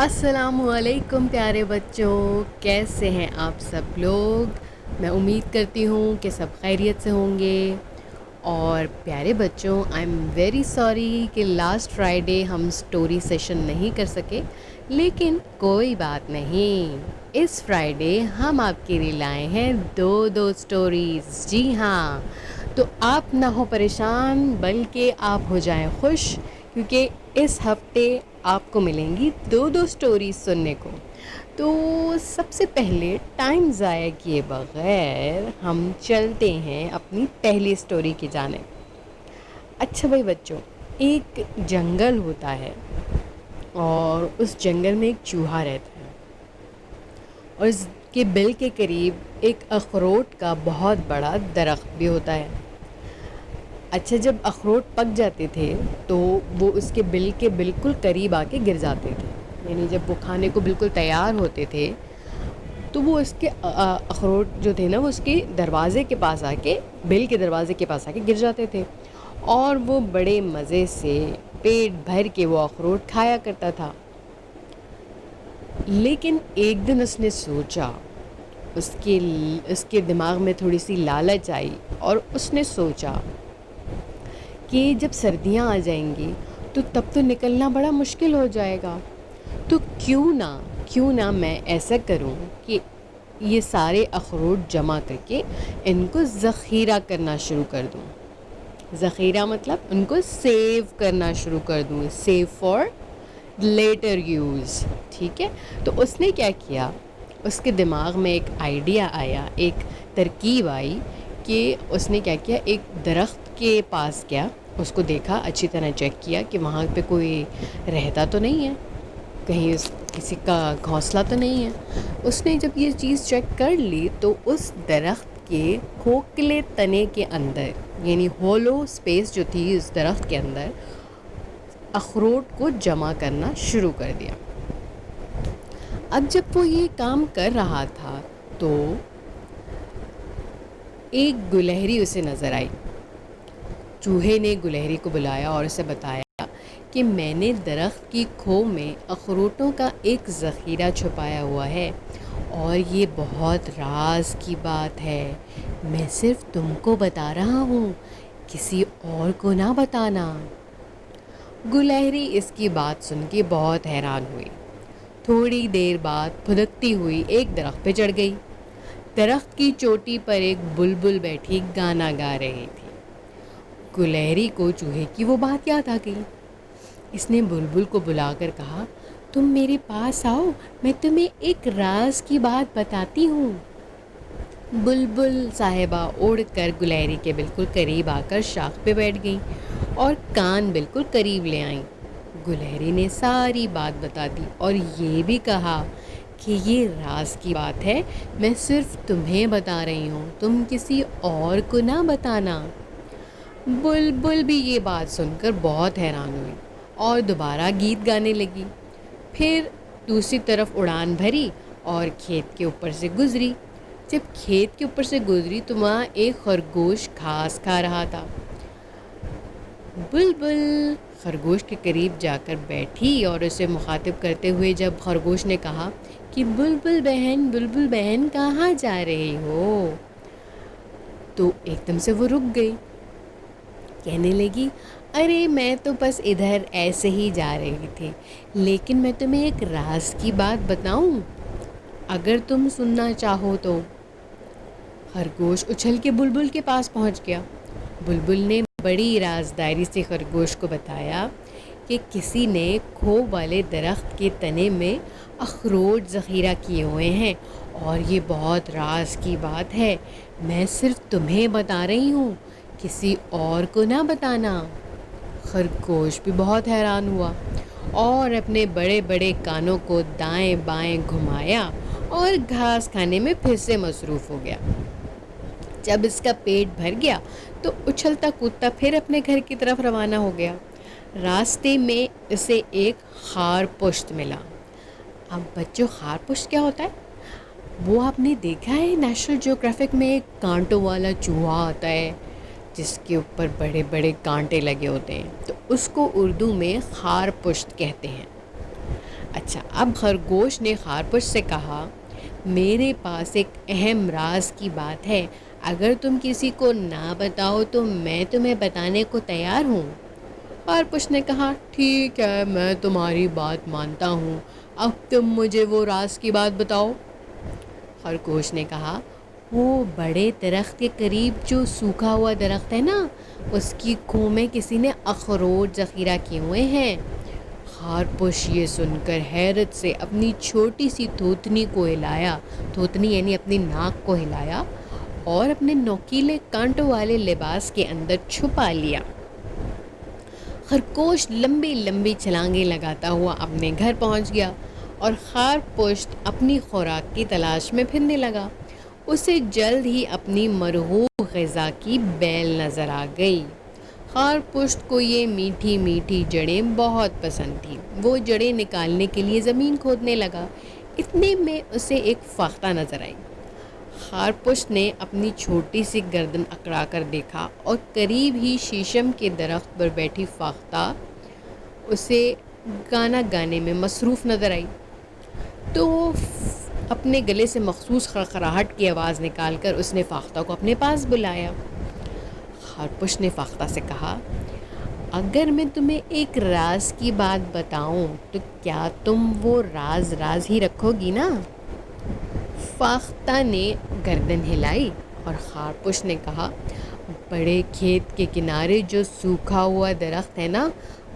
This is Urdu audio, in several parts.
السلام علیکم پیارے بچوں، کیسے ہیں آپ سب لوگ؟ میں امید کرتی ہوں کہ سب خیریت سے ہوں گے۔ اور پیارے بچوں، آئی ایم ویری سوری کہ لاسٹ فرائیڈے ہم اسٹوری سیشن نہیں کر سکے، لیکن کوئی بات نہیں، اس فرائیڈے ہم آپ کے لیے لائے ہیں دو اسٹوریز۔ جی ہاں، تو آپ نہ ہو پریشان بلکہ آپ ہو جائیں خوش، کیونکہ اس ہفتے آپ کو ملیں گی دو اسٹوریز سننے کو۔ تو سب سے پہلے ٹائم ضائع کیے بغیر ہم چلتے ہیں اپنی پہلی اسٹوری کی جانب۔ اچھا بھائی بچوں، ایک جنگل ہوتا ہے اور اس جنگل میں ایک چوہا رہتا ہے، اور اس کے بل کے قریب ایک اخروٹ کا بہت بڑا درخت بھی ہوتا ہے۔ اچھا، جب اخروٹ پک جاتے تھے تو وہ اس کے بل کے بالکل قریب آ کے گر جاتے تھے، یعنی جب وہ کھانے کو بالکل تیار ہوتے تھے تو وہ اس کے اخروٹ جو تھے نا، وہ اس کے دروازے کے پاس آ کے، بل کے دروازے کے پاس آ کے گر جاتے تھے، اور وہ بڑے مزے سے پیٹ بھر کے وہ اخروٹ کھایا کرتا تھا۔ لیکن ایک دن اس نے سوچا، اس کے دماغ میں تھوڑی سی لالچ آئی، اور اس نے سوچا کہ جب سردیاں آ جائیں گی تو تب تو نکلنا بڑا مشکل ہو جائے گا، تو کیوں نہ میں ایسا کروں کہ یہ سارے اخروٹ جمع کر کے ان کو ذخیرہ کرنا شروع کر دوں۔ ذخیرہ مطلب ان کو سیو کرنا شروع کر دوں، سیو فار لیٹر یوز، ٹھیک ہے؟ تو اس نے کیا کیا، اس کے دماغ میں ایک آئیڈیا آیا، ایک ترکیب آئی کہ اس نے کیا کیا، ایک درخت کے پاس گیا، اس کو دیکھا، اچھی طرح چیک کیا کہ وہاں پہ کوئی رہتا تو نہیں ہے، کہیں کسی کا گھونسلہ تو نہیں ہے۔ اس نے جب یہ چیز چیک کر لی تو اس درخت کے کھوکھلے تنے کے اندر، یعنی ہولو اسپیس جو تھی اس درخت کے اندر، اخروٹ کو جمع کرنا شروع کر دیا۔ اب جب وہ یہ کام کر رہا تھا تو ایک گلہری اسے نظر آئی۔ چوہے نے گلہری کو بلایا اور اسے بتایا کہ میں نے درخت کی کھو میں اخروٹوں کا ایک ذخیرہ چھپایا ہوا ہے، اور یہ بہت راز کی بات ہے، میں صرف تم کو بتا رہا ہوں، کسی اور کو نہ بتانا۔ گلہری اس کی بات سن کے بہت حیران ہوئی۔ تھوڑی دیر بعد پھدکتی ہوئی ایک درخت پہ چڑھ گئی۔ درخت کی چوٹی پر ایک بلبل بیٹھی گانا گا رہی تھی۔ گلہری کو چوہے کی وہ بات یاد آ گئی۔ اس نے بلبل کو بلا کر کہا، تم میرے پاس آؤ، میں تمہیں ایک راز کی بات بتاتی ہوں۔ بلبل صاحبہ اڑ کر گلہری کے بالکل قریب آ کر شاخ پہ بیٹھ گئیں اور کان بالکل قریب لے آئیں۔ گلہری نے ساری بات بتا دی اور یہ بھی کہا کہ یہ راز کی بات ہے، میں صرف تمہیں بتا رہی ہوں، تم کسی اور کو نہ بتانا۔ بلبل بھی یہ بات سن کر بہت حیران ہوئی اور دوبارہ گیت گانے لگی۔ پھر دوسری طرف اڑان بھری اور کھیت کے اوپر سے گزری۔ جب کھیت کے اوپر سے گزری تو وہاں ایک خرگوش گھاس کھا رہا تھا۔ بلبل خرگوش کے قریب جا کر بیٹھی اور اسے مخاطب کرتے ہوئے جب خرگوش نے کہا کہ بلبل بہن کہاں جا رہی ہو، تو ایک دم سے وہ رک گئی، کہنے لگی، ارے میں تو بس ادھر ایسے ہی جا رہی تھی، لیکن میں تمہیں ایک راز کی بات بتاؤں اگر تم سننا چاہو تو۔ خرگوش اچھل کے بلبل کے پاس پہنچ گیا۔ بلبل نے بڑی رازداری سے خرگوش کو بتایا کہ کسی نے کھو والے درخت کے تنے میں اخروٹ ذخیرہ کیے ہوئے ہیں، اور یہ بہت راز کی بات ہے، میں صرف تمہیں بتا رہی ہوں، کسی اور کو نہ بتانا۔ خرگوش بھی بہت حیران ہوا اور اپنے بڑے بڑے کانوں کو دائیں بائیں گھمایا اور گھاس کھانے میں پھر سے مصروف ہو گیا۔ جب اس کا پیٹ بھر گیا تو اچھلتا کودتا پھر اپنے گھر کی طرف روانہ ہو گیا۔ راستے میں اسے ایک خار پشت ملا۔ اب بچوں، خار پشت کیا ہوتا ہے؟ وہ آپ نے دیکھا ہے نیشنل جیوگرافک میں ایک کانٹوں والا چوہا آتا ہے جس کے اوپر بڑے بڑے کانٹے لگے ہوتے ہیں، تو اس کو اردو میں خار پشت کہتے ہیں۔ اچھا، اب خرگوش نے خرگوش سے کہا، میرے پاس ایک اہم راز کی بات ہے، اگر تم کسی کو نہ بتاؤ تو میں تمہیں بتانے کو تیار ہوں۔ خرگوش نے کہا، ٹھیک ہے، میں تمہاری بات مانتا ہوں، اب تم مجھے وہ راز کی بات بتاؤ۔ خرگوش نے کہا، وہ بڑے درخت کے قریب جو سوکھا ہوا درخت ہے نا، اس کی کھو میں کسی نے اخروٹ ذخیرہ کیے ہوئے ہیں۔ خرگوش یہ سن کر حیرت سے اپنی چھوٹی سی تھوتنی کو ہلایا، تھوتنی یعنی اپنی ناک کو ہلایا، اور اپنے نوکیلے کانٹوں والے لباس کے اندر چھپا لیا۔ خرگوش لمبی لمبی چھلانگیں لگاتا ہوا اپنے گھر پہنچ گیا اور خرگوش اپنی خوراک کی تلاش میں پھرنے لگا۔ اسے جلد ہی اپنی مرغوب غذا کی بیل نظر آ گئی۔ خرگوش کو یہ میٹھی میٹھی جڑیں بہت پسند تھیں۔ وہ جڑیں نکالنے کے لیے زمین کھودنے لگا۔ اتنے میں اسے ایک فاختہ نظر آئی۔ خرگوش نے اپنی چھوٹی سی گردن اکڑا کر دیکھا اور قریب ہی شیشم کے درخت پر بیٹھی فاختہ اسے گانا گانے میں مصروف نظر آئی، تو اپنے گلے سے مخصوص خڑخڑاہٹ کی آواز نکال کر اس نے فاختہ کو اپنے پاس بلایا۔ خرگوش نے فاختہ سے کہا، اگر میں تمہیں ایک راز کی بات بتاؤں تو کیا تم وہ راز ہی رکھو گی نا؟ فاختہ نے گردن ہلائی اور خرگوش نے کہا، بڑے کھیت کے کنارے جو سوکھا ہوا درخت ہے نا،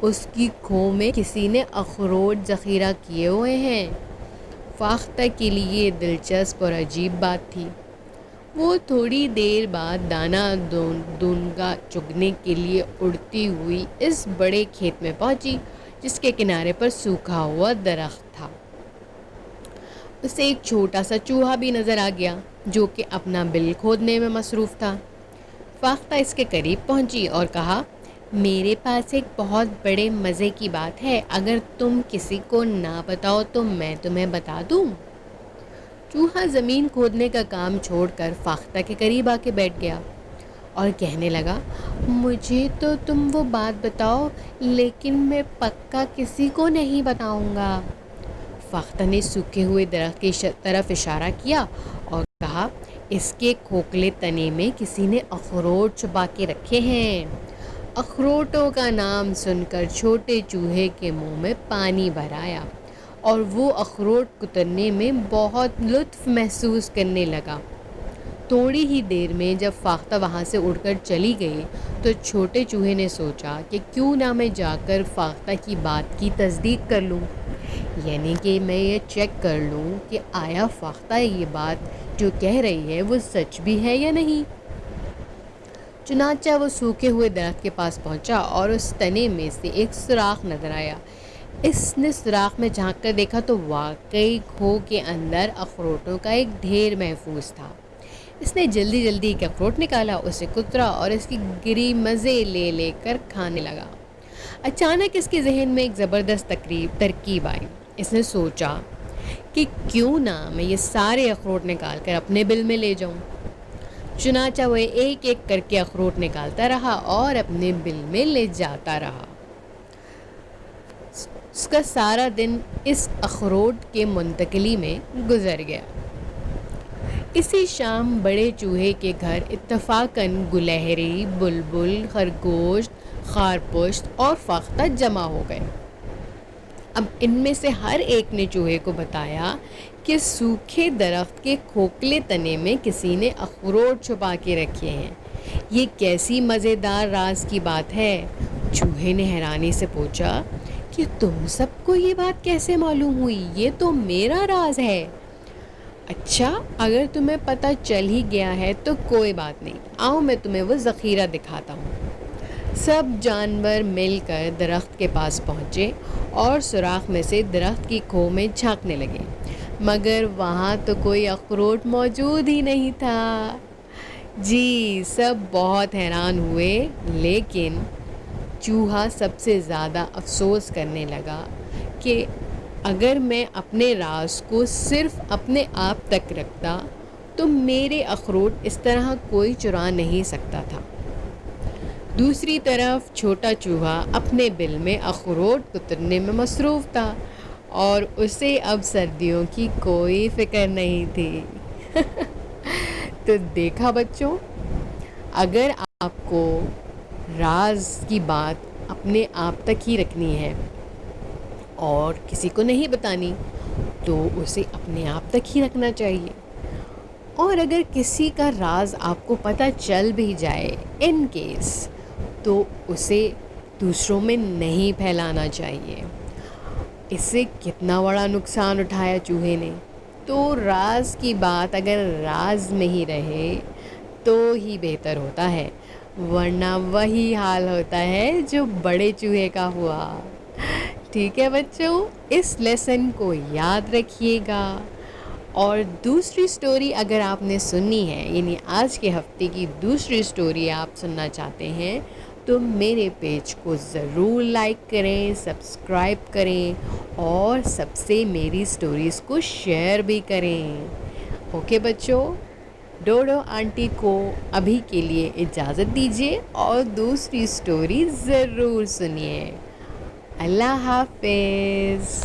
اس کی کھو میں کسی نے اخروٹ ذخیرہ کیے ہوئے ہیں۔ فاختہ کے لیے دلچسپ اور عجیب بات تھی۔ وہ تھوڑی دیر بعد دانہ دونگا چگنے کے لیے اڑتی ہوئی اس بڑے کھیت میں پہنچی جس کے کنارے پر سوکھا ہوا درخت تھا۔ اسے ایک چھوٹا سا چوہا بھی نظر آ گیا جو کہ اپنا بل کھودنے میں مصروف تھا۔ فاختہ اس کے قریب پہنچی اور کہا، میرے پاس ایک بہت بڑے مزے کی بات ہے، اگر تم کسی کو نہ بتاؤ تو میں تمہیں بتا دوں۔ چوہا زمین کھودنے کا کام چھوڑ کر فاختہ کے قریب آ کے بیٹھ گیا اور کہنے لگا، مجھے تو تم وہ بات بتاؤ لیکن میں پکا کسی کو نہیں بتاؤں گا۔ فاختہ نے سوکھے ہوئے درخت کی طرف اشارہ کیا اور کہا، اس کے کھوکھلے تنے میں کسی نے اخروٹ چھپا کے رکھے ہیں۔ اخروٹوں کا نام سن کر چھوٹے چوہے کے منہ میں پانی بھر آیا اور وہ اخروٹ کترنے میں بہت لطف محسوس کرنے لگا۔ تھوڑی ہی دیر میں جب فاختہ وہاں سے اڑ کر چلی گئی تو چھوٹے چوہے نے سوچا کہ کیوں نہ میں جا کر فاختہ کی بات کی تصدیق کر لوں، یعنی کہ میں یہ چیک کر لوں کہ آیا فاختہ یہ بات جو کہہ رہی ہے وہ سچ بھی ہے یا نہیں۔ چنانچہ وہ سوکھے ہوئے درخت کے پاس پہنچا اور اس تنے میں سے ایک سوراخ نظر آیا۔ اس نے سوراخ میں جھانک کر دیکھا تو واقعی کھو کے اندر اخروٹوں کا ایک ڈھیر محفوظ تھا۔ اس نے جلدی جلدی ایک اخروٹ نکالا، اسے کترا اور اس کی گری مزے لے کر کھانے لگا۔ اچانک اس کے ذہن میں ایک زبردست ترکیب آئی۔ اس نے سوچا کہ کیوں نہ میں یہ سارے اخروٹ نکال کر اپنے بل میں لے جاؤں۔ چنانچہ وہ ایک ایک کر کے اخروٹ نکالتا رہا اور اپنے بل میں لے جاتا رہا۔ اس کا سارا دن اس اخروٹ کے منتقلی میں گزر گیا۔ اسی شام بڑے چوہے کے گھر اتفاقاً گلہری، بلبل، خرگوش، خرگوش اور فاختہ جمع ہو گئے۔ اب ان میں سے ہر ایک نے چوہے کو بتایا کہ سوکھے درخت کے کھوکھلے تنے میں کسی نے اخروٹ چھپا کے رکھے ہیں۔ یہ کیسی مزیدار راز کی بات ہے؟ چوہے نے حیرانی سے پوچھا کہ تم سب کو یہ بات کیسے معلوم ہوئی؟ یہ تو میرا راز ہے۔ اچھا، اگر تمہیں پتہ چل ہی گیا ہے تو کوئی بات نہیں، آؤ میں تمہیں وہ ذخیرہ دکھاتا ہوں۔ سب جانور مل کر درخت کے پاس پہنچے اور سوراخ میں سے درخت کی کھو میں جھانکنے لگے، مگر وہاں تو کوئی اخروٹ موجود ہی نہیں تھا۔ جی، سب بہت حیران ہوئے، لیکن چوہا سب سے زیادہ افسوس کرنے لگا کہ اگر میں اپنے راز کو صرف اپنے آپ تک رکھتا تو میرے اخروٹ اس طرح کوئی چرا نہیں سکتا تھا۔ دوسری طرف چھوٹا چوہا اپنے بل میں اخروٹ کترنے میں مصروف تھا اور اسے اب سردیوں کی کوئی فکر نہیں تھی۔ تو دیکھا بچوں، اگر آپ کو راز کی بات اپنے آپ تک ہی رکھنی ہے اور کسی کو نہیں بتانی تو اسے اپنے آپ تک ہی رکھنا چاہیے، اور اگر کسی کا راز آپ کو پتہ چل بھی جائے ان کیس، تو اسے دوسروں میں نہیں پھیلانا چاہیے۔ اس سے کتنا بڑا نقصان اٹھایا چوہے نے۔ تو راز کی بات اگر راز میں ہی رہے تو ہی بہتر ہوتا ہے، ورنہ وہی حال ہوتا ہے جو بڑے چوہے کا ہوا۔ ٹھیک ہے بچوں، اس لیسن کو یاد رکھیے گا۔ اور دوسری سٹوری اگر آپ نے سننی ہے، یعنی آج کے ہفتے کی دوسری سٹوری آپ سننا چاہتے ہیں، تو میرے پیج کو ضرور لائک کریں، سبسکرائب کریں اور سب سے میری سٹوریز کو شیئر بھی کریں۔ اوکے بچوں، ڈوڈو آنٹی کو ابھی کے لیے اجازت دیجیے اور دوسری سٹوری ضرور سنیے۔ اللہ حافظ۔